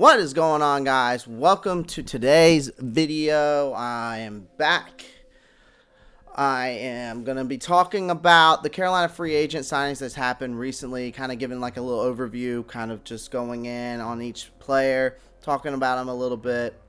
What is going on, guys? Welcome to today's video. I am back. I am going to be talking about the Carolina free agent signings that's happened recently, kind of giving like a little overview, kind of just going in on each player, talking about them a little bit,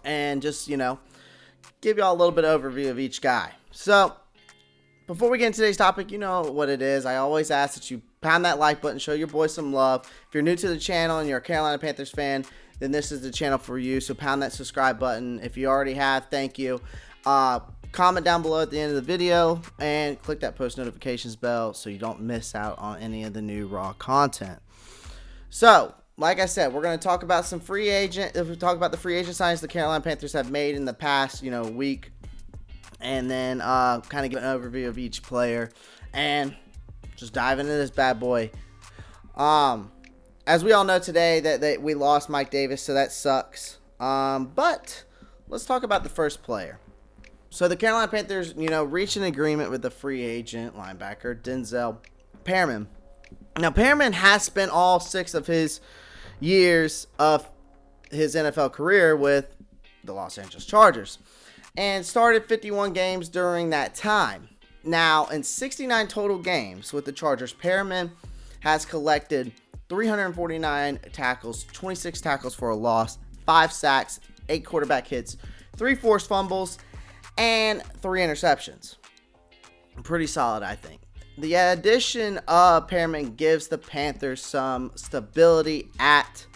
and just, give y'all a little bit of overview of each guy. So, before we get into today's topic, you know what it is. I always ask that you pound that like button, show your boy some love. If you're new to the channel and you're a Carolina Panthers fan, then this is the channel for you. So pound that subscribe button. If you already have, thank you. Comment down below at the end of the video and click that post notifications bell so you don't miss out on any of the new raw content. So, like I said, we're going to talk about some free agent. If we talk about the free agent signings the Carolina Panthers have made in the past, week, and then kind of give an overview of each player and just dive into this bad boy. As we all know today that we lost Mike Davis, so that sucks. But let's talk about the first player. So the Carolina Panthers, reached an agreement with the free agent linebacker Denzel Perryman. Now Perryman has spent all 6 of his years of his NFL career with the Los Angeles Chargers and started 51 games during that time. Now, in 69 total games with the Chargers, Perryman has collected 349 tackles, 26 tackles for a loss, 5 sacks, 8 quarterback hits, 3 forced fumbles, and 3 interceptions. Pretty solid, I think. The addition of Perryman gives the Panthers some stability at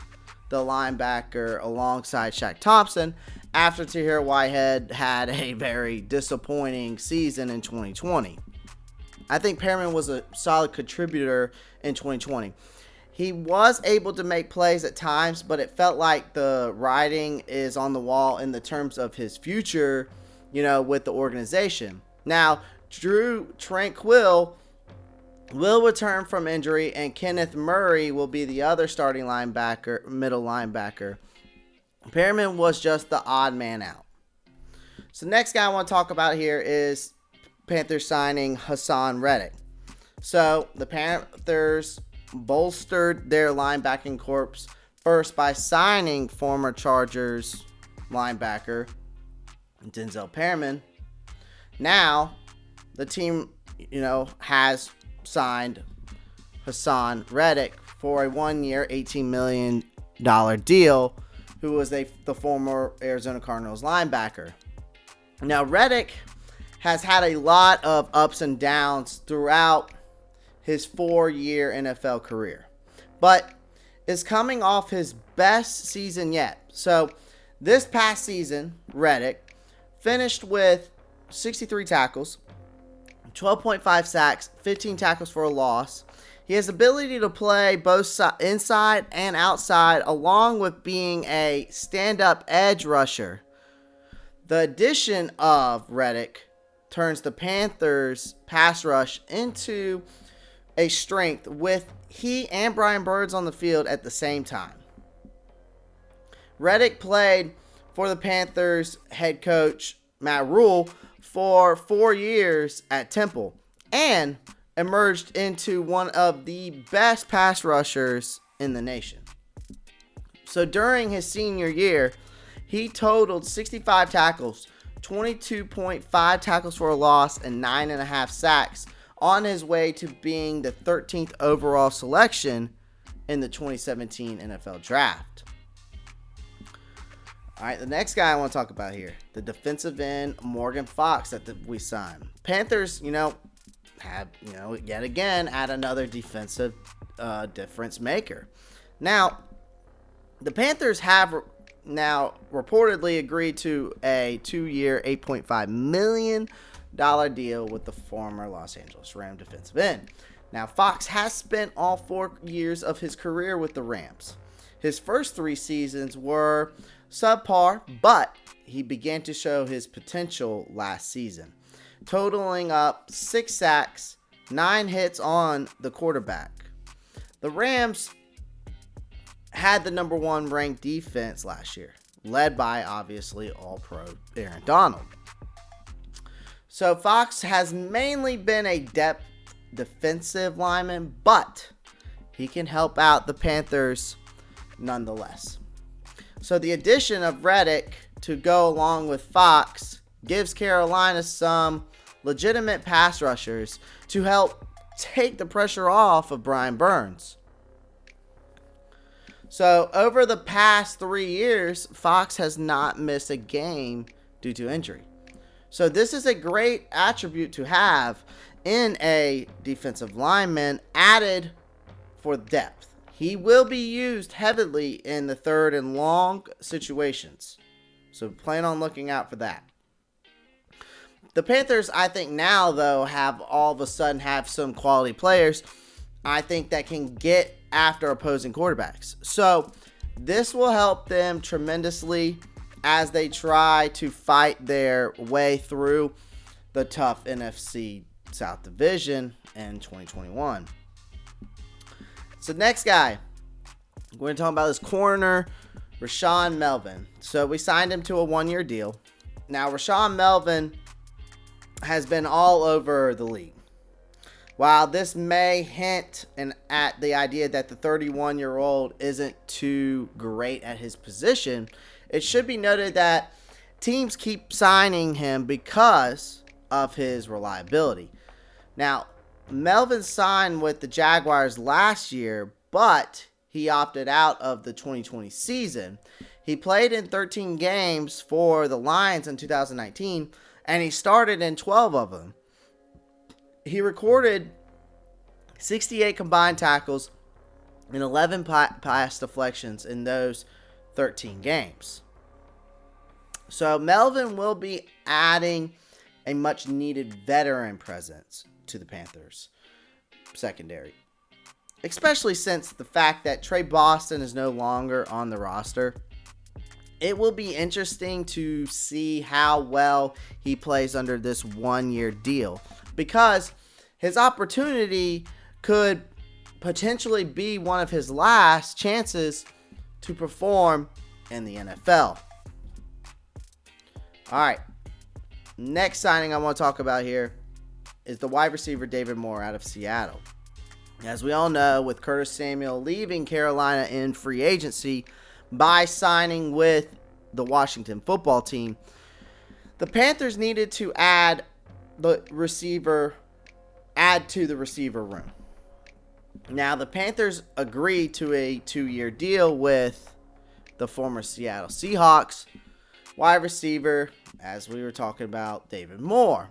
the linebacker alongside Shaq Thompson after Tahir Whitehead had a very disappointing season in 2020. I think Perryman was a solid contributor in 2020. He was able to make plays at times, but it felt like the writing is on the wall in the terms of his future, with the organization. Now, Drew Tranquill will return from injury, and Kenneth Murray will be the other starting linebacker, middle linebacker. Perryman was just the odd man out. So next guy I want to talk about here is Panthers signing Hassan Reddick. So the Panthers bolstered their linebacking corps first by signing former Chargers linebacker Denzel Perryman. Now the team, has signed Hassan Reddick for a 1-year, $18 million deal, who was the former Arizona Cardinals linebacker. Now, Reddick has had a lot of ups and downs throughout his 4-year NFL career, but is coming off his best season yet. So, this past season, Reddick finished with 63 tackles, 12.5 sacks, 15 tackles for a loss. He has the ability to play both inside and outside, along with being a stand-up edge rusher. The addition of Reddick turns the Panthers' pass rush into a strength with he and Brian Birds on the field at the same time. Reddick played for the Panthers head coach Matt Rule for 4 years at Temple and emerged into one of the best pass rushers in the nation. So during his senior year, he totaled 65 tackles, 22.5 tackles for a loss, and 9.5 sacks on his way to being the 13th overall selection in the 2017 NFL Draft. All right, the next guy I want to talk about here, the defensive end Morgan Fox that we signed. Panthers, have, yet again, add another defensive difference maker. Now, the Panthers have now reportedly agreed to a 2-year, $8.5 million deal with the former Los Angeles Rams defensive end. Now, Fox has spent all 4 years of his career with the Rams. His first 3 seasons were subpar, but he began to show his potential last season, totaling up 6 sacks, 9 hits on the quarterback. The Rams had the number 1 ranked defense last year, led by obviously All-Pro Aaron Donald. So Fox has mainly been a depth defensive lineman, but he can help out the Panthers nonetheless. So the addition of Reddick to go along with Fox gives Carolina some legitimate pass rushers to help take the pressure off of Brian Burns. So over the past 3 years, Fox has not missed a game due to injury. So this is a great attribute to have in a defensive lineman added for depth. He will be used heavily in the third and long situations. So plan on looking out for that. The Panthers, I think now, though, have all of a sudden have some quality players, I think, that can get after opposing quarterbacks. So this will help them tremendously as they try to fight their way through the tough NFC South Division in 2021. So next guy, we're going to talk about this corner, Rashaan Melvin. So we signed him to a 1-year deal. Now Rashaan Melvin has been all over the league. While this may hint at the idea that the 31-year-old isn't too great at his position, it should be noted that teams keep signing him because of his reliability. Now, Melvin signed with the Jaguars last year, but he opted out of the 2020 season. He played in 13 games for the Lions in 2019, and he started in 12 of them. He recorded 68 combined tackles and 11 pass deflections in those 13 games. So Melvin will be adding a much needed veteran presence to the Panthers secondary, especially since the fact that Trey Boston is no longer on the roster. It will be interesting to see how well he plays under this 1-year deal, because his opportunity could potentially be one of his last chances to perform in the NFL. All right, next signing I want to talk about here is the wide receiver David Moore out of Seattle. As we all know, with Curtis Samuel leaving Carolina in free agency by signing with the Washington football team, the Panthers needed to add to the receiver room. Now, the Panthers agreed to a 2-year deal with the former Seattle Seahawks wide receiver, as we were talking about, David Moore.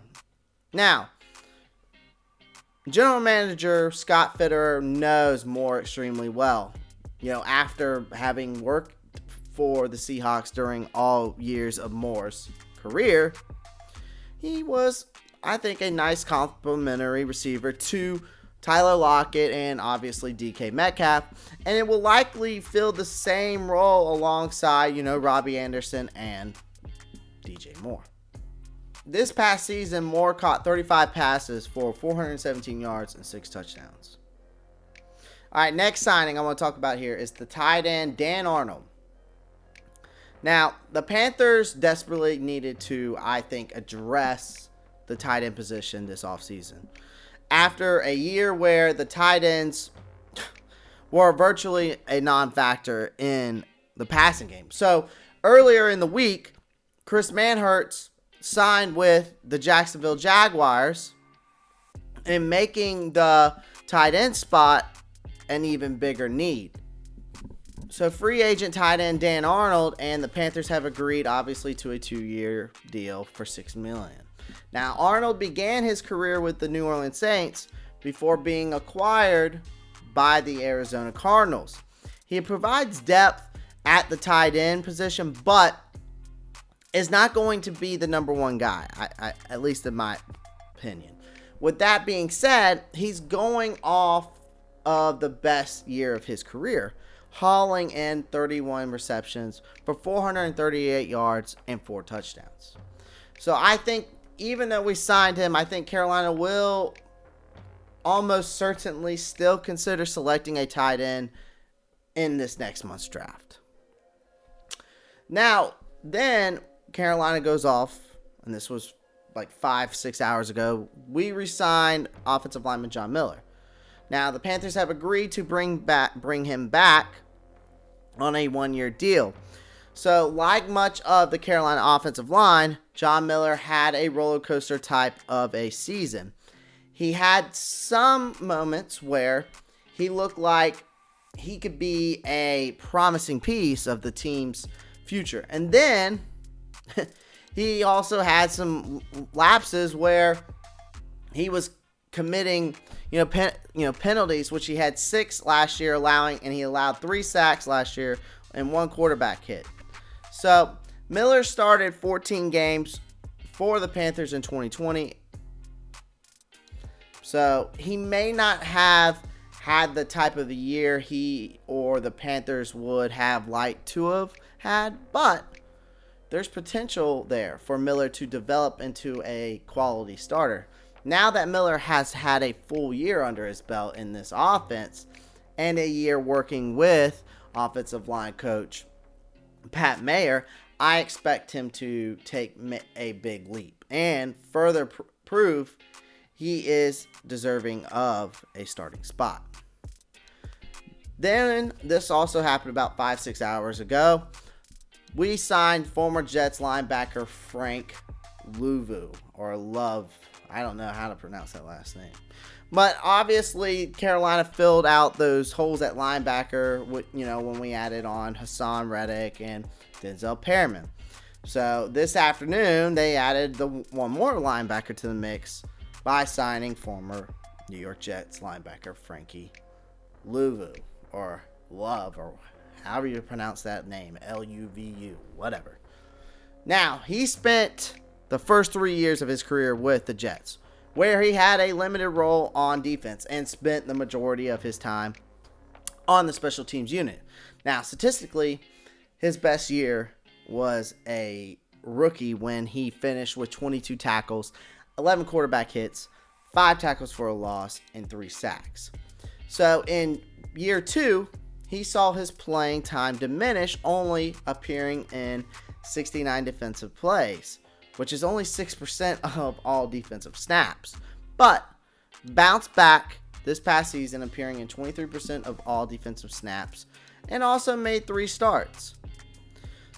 Now, General Manager Scott Fitterer knows Moore extremely well. After having worked for the Seahawks during all years of Moore's career, he was, I think, a nice complementary receiver to Tyler Lockett and obviously DK Metcalf, and it will likely fill the same role alongside, Robbie Anderson and DJ Moore. This past season, Moore caught 35 passes for 417 yards and 6 touchdowns. All right, next signing I want to talk about here is the tight end Dan Arnold. Now, the Panthers desperately needed to, I think, address the tight end position this offseason. After a year where the tight ends were virtually a non-factor in the passing game. So, earlier in the week, Chris Manhertz signed with the Jacksonville Jaguars and making the tight end spot an even bigger need. So free agent tight end Dan Arnold and the Panthers have agreed, obviously, to a 2-year deal for $6 million. Now, Arnold began his career with the New Orleans Saints before being acquired by the Arizona Cardinals. He provides depth at the tight end position, but is not going to be the number one guy, at least in my opinion. With that being said, he's going off of the best year of his career, hauling in 31 receptions for 438 yards and 4 touchdowns. So I think even though we signed him, I think Carolina will almost certainly still consider selecting a tight end in this next month's draft. Now, then Carolina goes off, and this was like 5-6 hours ago. We re-signed offensive lineman John Miller. Now, the Panthers have agreed to bring him back on a 1-year deal. So, like much of the Carolina offensive line, John Miller had a roller coaster type of a season. He had some moments where he looked like he could be a promising piece of the team's future. And then he also had some lapses where he was committing, penalties, which he had 6 last year and he allowed 3 sacks last year and 1 quarterback hit. So Miller started 14 games for the Panthers in 2020. So he may not have had the type of the year he or the Panthers would have liked to have had, but there's potential there for Miller to develop into a quality starter. Now that Miller has had a full year under his belt in this offense and a year working with offensive line coach Pat Mayer, I expect him to take a big leap and further prove he is deserving of a starting spot. Then, this also happened about 5-6 hours ago. We signed former Jets linebacker Frank Luvu, or Love. I don't know how to pronounce that last name. But obviously, Carolina filled out those holes at linebacker, when we added on Hassan Reddick and Denzel Perryman. So this afternoon, they added one more linebacker to the mix by signing former New York Jets linebacker Frankie Luvu, or Love, or however you pronounce that name, Luvu, whatever. Now, he spent the first 3 years of his career with the Jets, where he had a limited role on defense and spent the majority of his time on the special teams unit. Now, statistically, his best year was a rookie when he finished with 22 tackles, 11 quarterback hits, 5 tackles for a loss, and 3 sacks. So in year 2, he saw his playing time diminish, only appearing in 69 defensive plays, which is only 6% of all defensive snaps, but bounced back this past season, appearing in 23% of all defensive snaps, and also made 3 starts.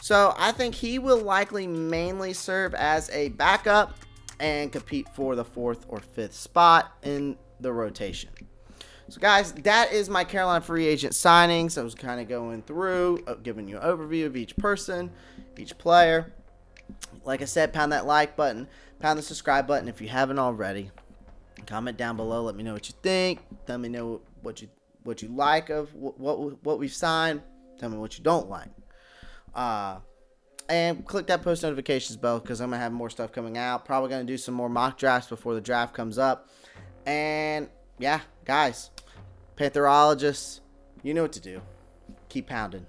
So I think he will likely mainly serve as a backup and compete for the 4th or 5th spot in the rotation. So guys, that is my Carolina free agent signings. I was kind of going through, giving you an overview of each person, each player. Like I said, pound that like button, pound the subscribe button if you haven't already. Comment down below, let me know what you think. Tell me know what you like of what we've signed. Tell me what you don't like. And click that post notifications bell because I'm going to have more stuff coming out. Probably going to do some more mock drafts before the draft comes up. And yeah, guys, Pantherologists, you know what to do. Keep pounding.